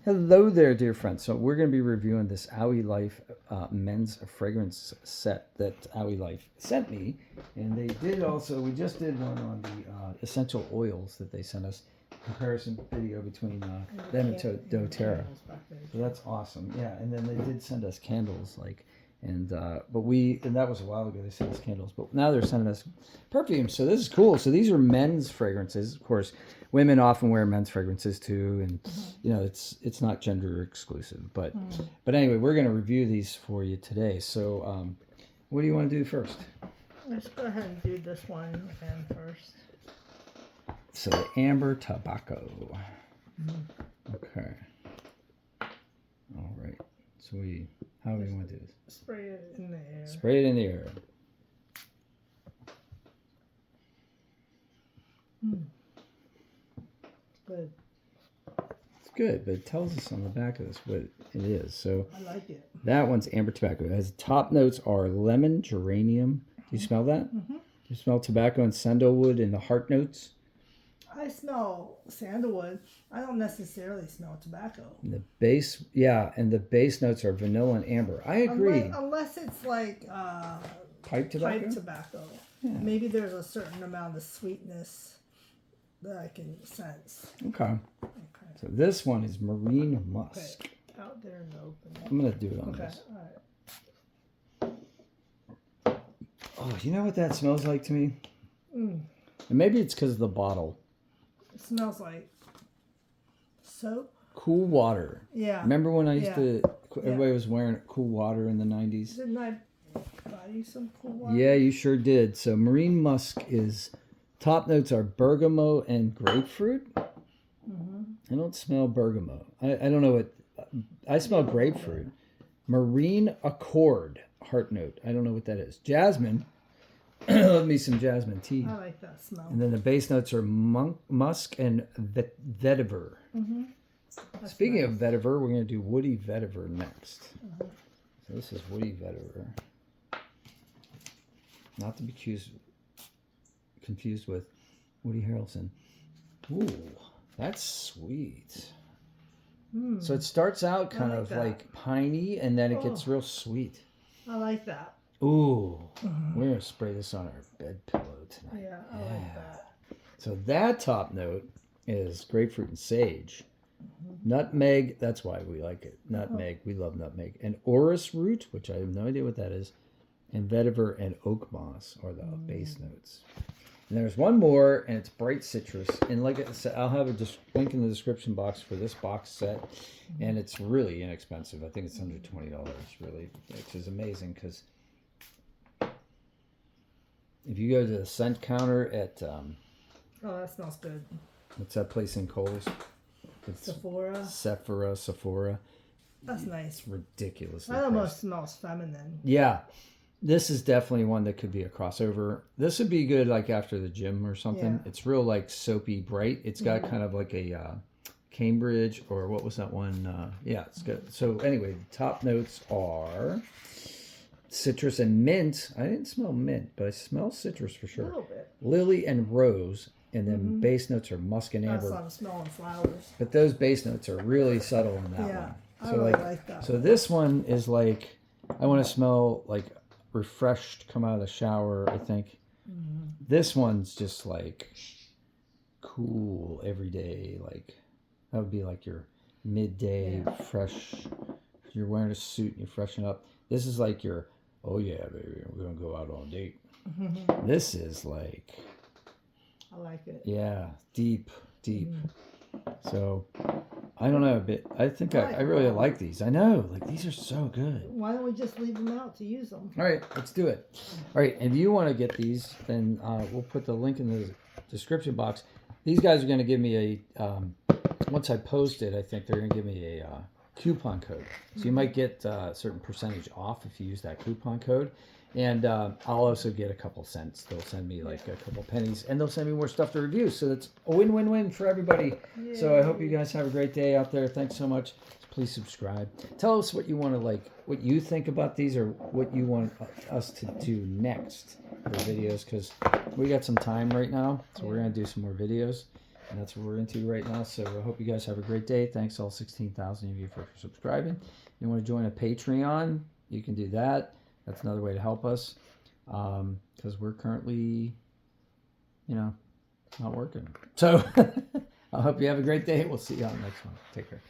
Hello there, dear friends. So we're going to be reviewing this Auelife men's fragrance set that Auelife sent me. And they did also, we just did one on the essential oils that they sent us. Comparison video between them and doTERRA. So that's awesome. Yeah, and then they did send us candles, and that was a while ago. They sent us candles, but now they're sending us perfumes. So this is cool. So these are men's fragrances. Of course, women often wear men's fragrances too, and it's not gender exclusive. But anyway, we're going to review these for you today. So what do you want to do first? Let's go ahead and do this one again first. So the amber tobacco. Okay. All right. So how do we want to do this? Spray it in the air. Spray it in the air. Good. It's good, but it tells us on the back of this what it is. So I like it. that one's amber tobacco. It has top notes are lemon, geranium. Do you smell that? Mm-hmm. Do you smell tobacco and sandalwood and the heart notes? I smell sandalwood. I don't necessarily smell tobacco. And the base, and the base notes are vanilla and amber. I agree. Unless it's like Pipe tobacco? pipe tobacco. Yeah. Maybe there's a certain amount of sweetness that I can sense. Okay. So this one is marine musk. Okay. Out there in the open. I'm going to do it on this. All right. Oh, you know what that smells like to me? Mm. And maybe it's because of the bottle. It smells like soap. Cool water. Yeah. Remember when I used to, everybody was wearing cool water in the 90s? Didn't I buy you some cool water? Yeah, you sure did. So marine musk is, top notes are bergamot and grapefruit. I don't smell bergamot. I don't know what, I smell grapefruit. Marine accord, heart note. I don't know what that is. Jasmine. Love me some jasmine tea. I like that smell. And then the base notes are musk and vetiver. Speaking of vetiver, we're going to do woody vetiver next. So this is woody vetiver. Not to be confused with Woody Harrelson. Ooh, that's sweet. So it starts out kind of like piney, and then it gets real sweet. I like that. Ooh, we're going to spray this on our bed pillow tonight. Yeah, I like that. So that top note is grapefruit and sage. Nutmeg, that's why we like it. Nutmeg, we love nutmeg. And orris root, which I have no idea what that is. And vetiver and oak moss are the base notes. And there's one more, and it's bright citrus. And like I said, I'll have a link in the description box for this box set. And it's really inexpensive. I think it's under $20, really, which is amazing because if you go to the scent counter at Oh, that smells good. what's that place in Kohl's? It's Sephora. That's nice. It's ridiculous. That almost smells feminine. Yeah. This is definitely one that could be a crossover. This would be good like after the gym or something. Yeah. It's real like soapy bright. It's got kind of like a Cambridge, or what was that one? Yeah, it's good. So anyway, the top notes are citrus and mint. I didn't smell mint, but I smell citrus for sure. A little bit. Lily and rose. And then base notes are musk and amber. That's I'm smelling flowers. But those base notes are really subtle in that one. I really like that. So this one is like, I want to smell like refreshed, come out of the shower, I think. This one's just like cool every day. Like that would be like your midday fresh. You're wearing a suit and you freshen up. This is like your, oh yeah, baby, we're going to go out on a date. This is like, I like it. yeah, deep. So, I don't know, but I think I really like these. I know, like these are so good. Why don't we just leave them out to use them? All right, let's do it. All right, if you want to get these, then we'll put the link in the description box. These guys are going to give me a, once I post it, I think they're going to give me a coupon code. So you might get a certain percentage off if you use that coupon code. And I'll also get a couple cents. They'll send me like a couple pennies, and they'll send me more stuff to review. So that's a win-win-win for everybody. Yay. So I hope you guys have a great day out there. Thanks so much. Please subscribe. Tell us what you want to what you think about these, or what you want us to do next for videos, because we got some time right now. So we're going to do some more videos. And that's what we're into right now. So I hope you guys have a great day. Thanks all 16,000 of you for subscribing. You want to join a Patreon, you can do that. That's another way to help us, because we're currently, not working. So I hope you have a great day. We'll see you on the next one. Take care.